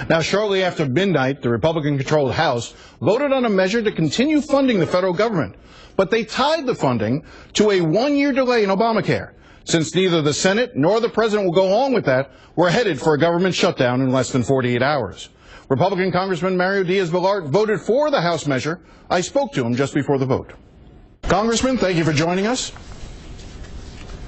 Now, shortly after midnight, the Republican-controlled House voted on a measure to continue funding the federal government, but they tied the funding to a one-year delay in Obamacare. Since neither the Senate nor the President will go along with that, we're headed for a government shutdown in less than 48 hours. Republican Congressman Diaz-Balart voted for the House measure. I spoke to him just before the vote. Congressman, thank you for joining us.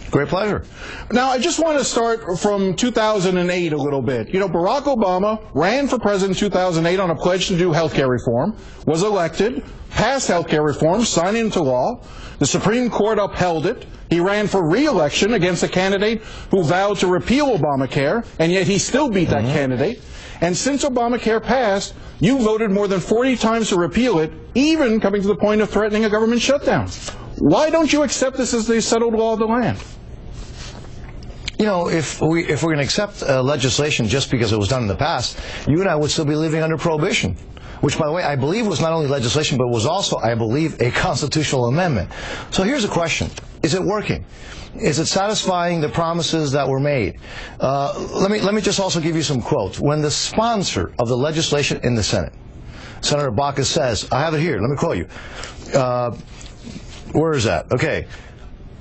Great pleasure. Now, I just want to start from 2008 a little bit. You know, Barack Obama ran for president in 2008 on a pledge to do health care reform, was elected, passed health care reform, signed it into law. The Supreme Court upheld it. He ran for re-election against a candidate who vowed to repeal Obamacare, and yet he still beat that candidate. And since Obamacare passed, you voted more than 40 times to repeal it, even coming to the point of threatening a government shutdown. Why don't you accept this as the settled law of the land? You know, if we're going to accept legislation just because it was done in the past, you and I would still be living under prohibition, which, by the way, I believe was not only legislation, but was also, I believe, a constitutional amendment. So here's a question. Is it working? Is it satisfying the promises that were made? Let me just also give you some quotes. When the sponsor of the legislation in the Senate, Senator Baucus, says, I have it here, let me quote you. Where is that? Okay.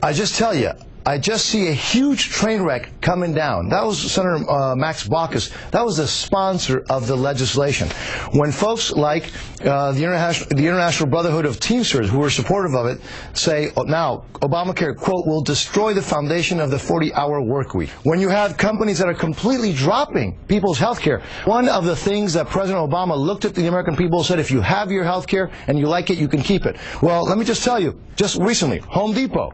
I just tell you, I just see a huge train wreck coming down. That was Senator Max Baucus. That was the sponsor of the legislation. When folks like the International Brotherhood of Teamsters, who were supportive of it, say, now, Obamacare, quote, will destroy the foundation of the 40-hour work week. When you have companies that are completely dropping people's health care, one of the things that President Obama looked at the American people and said, if you have your health care and you like it, you can keep it. Well, let me just tell you, just recently, Home Depot,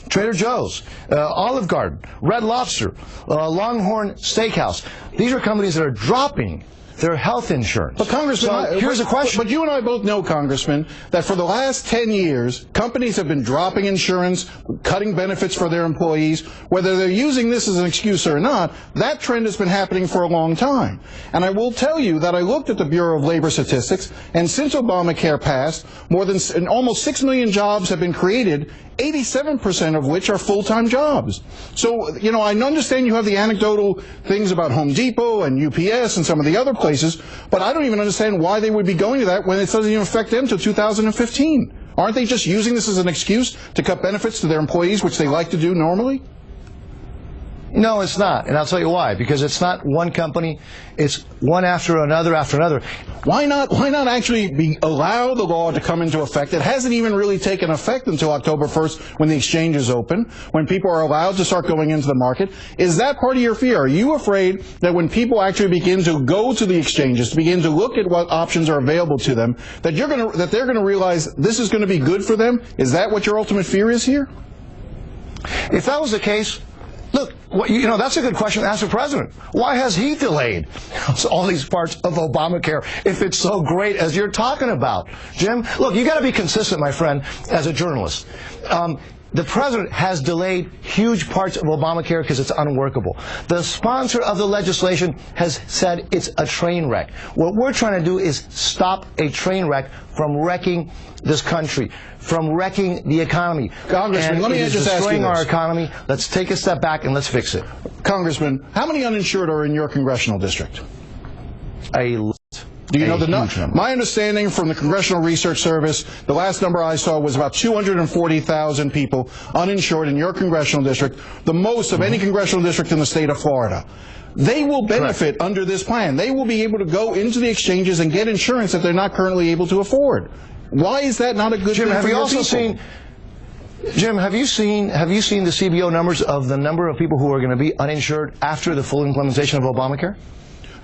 Trader Joe's, Olive Garden, Red Lobster, Longhorn Steakhouse. These are companies that are dropping their health insurance. But Congressman, here's a question. But you and I both know, Congressman, that for the last 10 years, companies have been dropping insurance, cutting benefits for their employees. Whether they're using this as an excuse or not, that trend has been happening for a long time. And I will tell you that I looked at the Bureau of Labor Statistics, and since Obamacare passed, almost 6 million jobs have been created, 87% of which are full-time jobs. So, you know, I understand you have the anecdotal things about Home Depot and UPS and some of the other places, but I don't even understand why they would be going to that when it doesn't even affect them till 2015. Aren't they just using this as an excuse to cut benefits to their employees, which they like to do normally? No, it's not, and I'll tell you why. Because it's not one company; it's one after another after another. Why not actually allow the law to come into effect? It hasn't even really taken effect until October 1st, when the exchanges open, when people are allowed to start going into the market. Is that part of your fear? Are you afraid that when people actually begin to go to the exchanges, to begin to look at what options are available to them, that they're going to realize this is going to be good for them? Is that what your ultimate fear is here? If that was the case, look, you know, that's a good question to ask the president. Why has he delayed all these parts of Obamacare if it's so great as you're talking about? Jim, look, you got to be consistent, my friend, as a journalist. The president has delayed huge parts of Obamacare because it's unworkable. The sponsor of the legislation has said it's a train wreck. What we're trying to do is stop a train wreck from wrecking this country, from wrecking the economy. Congressman, let me just ask you this. Destroying our economy. Let's take a step back and let's fix it. Congressman, how many uninsured are in your congressional district? A lot. Do you know the number? My understanding from the Congressional Research Service, the last number I saw was about 240,000 people uninsured in your congressional district, the most of any congressional district in the state of Florida. They will benefit under this plan. They will be able to go into the exchanges and get insurance that they're not currently able to afford. Why is that not a good thing for your people? Jim, have you seen the CBO numbers of the number of people who are going to be uninsured after the full implementation of Obamacare?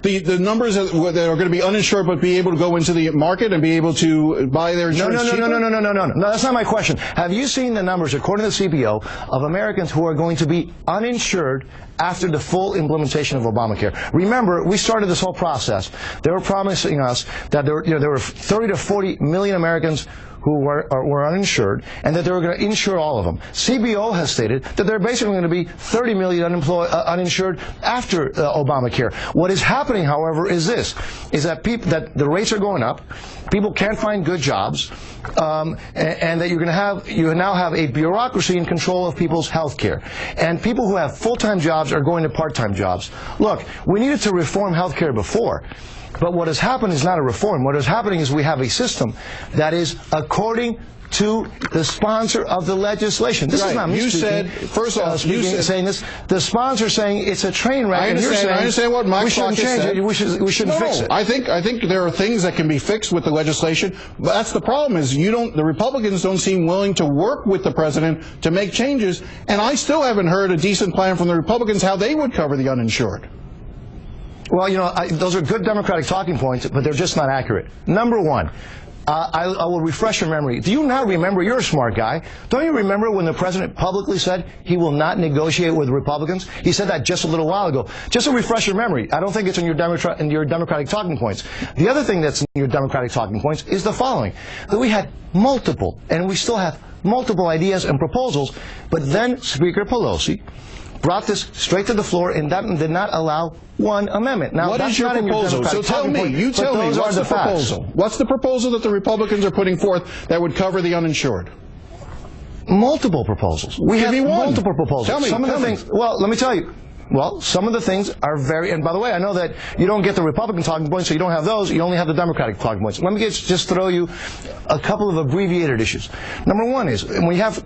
The numbers that are going to be uninsured but be able to go into the market and be able to buy their insurance cheaper? No, that's not my question. Have you seen the numbers, according to the CBO, of Americans who are going to be uninsured after the full implementation of Obamacare? Remember, we started this whole process. They were promising us that there were 30 to 40 million Americans who were uninsured, and that they were going to insure all of them. CBO has stated that there are basically going to be 30 million uninsured after Obamacare. What is happening, however, is this: is that the rates are going up, people can't find good jobs, and that you now have a bureaucracy in control of people's health care. And people who have full-time jobs are going to part-time jobs. Look, we needed to reform health care before. But what has happened is not a reform. What is happening is we have a system that is according to the sponsor of the legislation. This is not me you speaking. Said, first off, you said saying this. The sponsor saying it's a train wreck. I understand what Mike we shouldn't change said. it. We shouldn't fix it. I think there are things that can be fixed with the legislation. But that's the problem. Is the Republicans don't seem willing to work with the president to make changes. And I still haven't heard a decent plan from the Republicans how they would cover the uninsured. Well, those are good Democratic talking points, but they're just not accurate. Number one, I will refresh your memory. Do you not remember? You're a smart guy. Don't you remember when the president publicly said he will not negotiate with Republicans? He said that just a little while ago. Just to refresh your memory, I don't think it's in your Democratic talking points. The other thing that's in your Democratic talking points is the following: that we had multiple, and we still have multiple ideas and proposals, but then Speaker Pelosi brought this straight to the floor and did not allow one amendment. Now, what is your proposal? So tell me, what's the proposal? What's the proposal that the Republicans are putting forth that would cover the uninsured? Multiple proposals. We have multiple proposals. Tell me. Some of the things. Well, let me tell you. Well, some of the things are very, and by the way, I know that you don't get the Republican talking points, so you don't have those, you only have the Democratic talking points. Let me just throw you a couple of abbreviated issues. Number one is, when you have,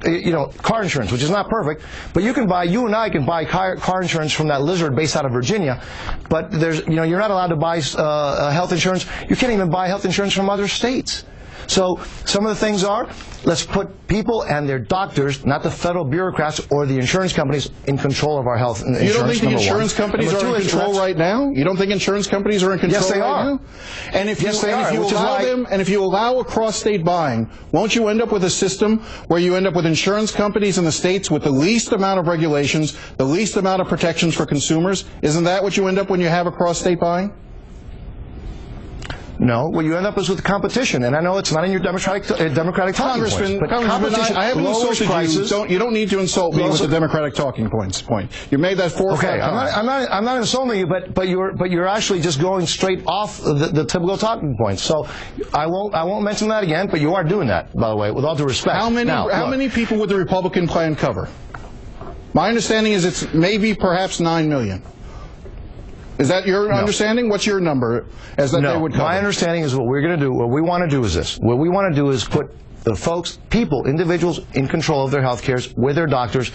car insurance, which is not perfect, but you and I can buy car insurance from that lizard based out of Virginia, but you're not allowed to buy health insurance. You can't even buy health insurance from other states. So some of the things are, let's put people and their doctors, not the federal bureaucrats or the insurance companies, in control of our health insurance. You don't think the insurance companies are in control right now? You don't think insurance companies are in control right now? And if you allow across-state buying, won't you end up with a system where you end up with insurance companies in the states with the least amount of regulations, the least amount of protections for consumers? Isn't that what you end up when you have across-state buying? No, what you end up is with competition, and I know it's not in your Democratic talking points. But competition, I haven't insulted prices. You don't need to insult me with the Democratic talking points. You made that 4 or 5 times. I'm not insulting you, but you're actually just going straight off the typical talking points. So I won't mention that again. But you are doing that, by the way, with all due respect. How many people would the Republican plan cover? My understanding is it's maybe perhaps 9 million. Is that your understanding? What's your number as that they would cover? My understanding is what we're going to do, what we want to do is this. What we want to do is put the individuals in control of their health care with their doctors,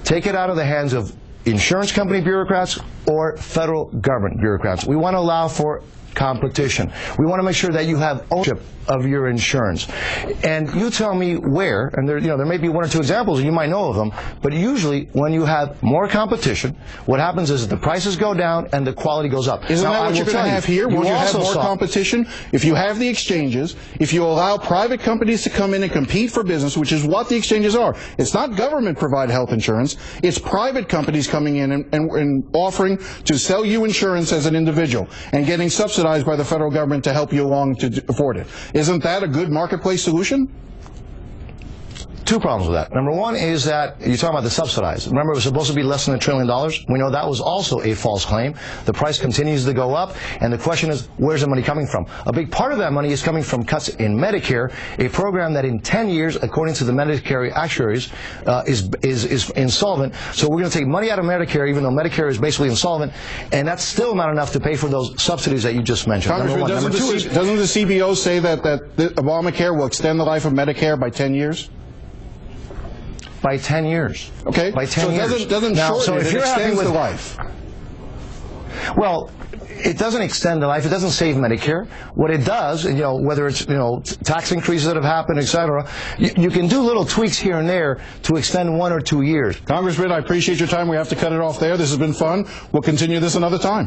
take it out of the hands of insurance company bureaucrats or federal government bureaucrats. We want to allow for competition. We want to make sure that you have ownership of your insurance. And you tell me where, and there may be 1 or 2 examples, and you might know of them, but usually when you have more competition, what happens is the prices go down and the quality goes up. Isn't that what you're going to have here? Won't you have more competition? If you have the exchanges, if you allow private companies to come in and compete for business, which is what the exchanges are. It's not government-provided health insurance. It's private companies coming in and offering to sell you insurance as an individual and getting subsidized by the federal government to help you along to afford it. Isn't that a good marketplace solution? 2 problems with that. Number one is that you're talking about the subsidized. Remember, it was supposed to be less than $1 trillion. We know that was also a false claim. The price continues to go up, and the question is, where's the money coming from? A big part of that money is coming from cuts in Medicare, a program that in 10 years, according to the Medicare actuaries, is insolvent. So we're going to take money out of Medicare, even though Medicare is basically insolvent, and that's still not enough to pay for those subsidies that you just mentioned. Congressman, doesn't the CBO say that Obamacare will extend the life of Medicare by 10 years? By 10 years. Okay. By 10 years. So it doesn't shorten it extends the life. Well, it doesn't extend the life. It doesn't save Medicare. What it does, whether it's, tax increases that have happened, etc., you can do little tweaks here and there to extend 1 or 2 years. Congressman, I appreciate your time. We have to cut it off there. This has been fun. We'll continue this another time.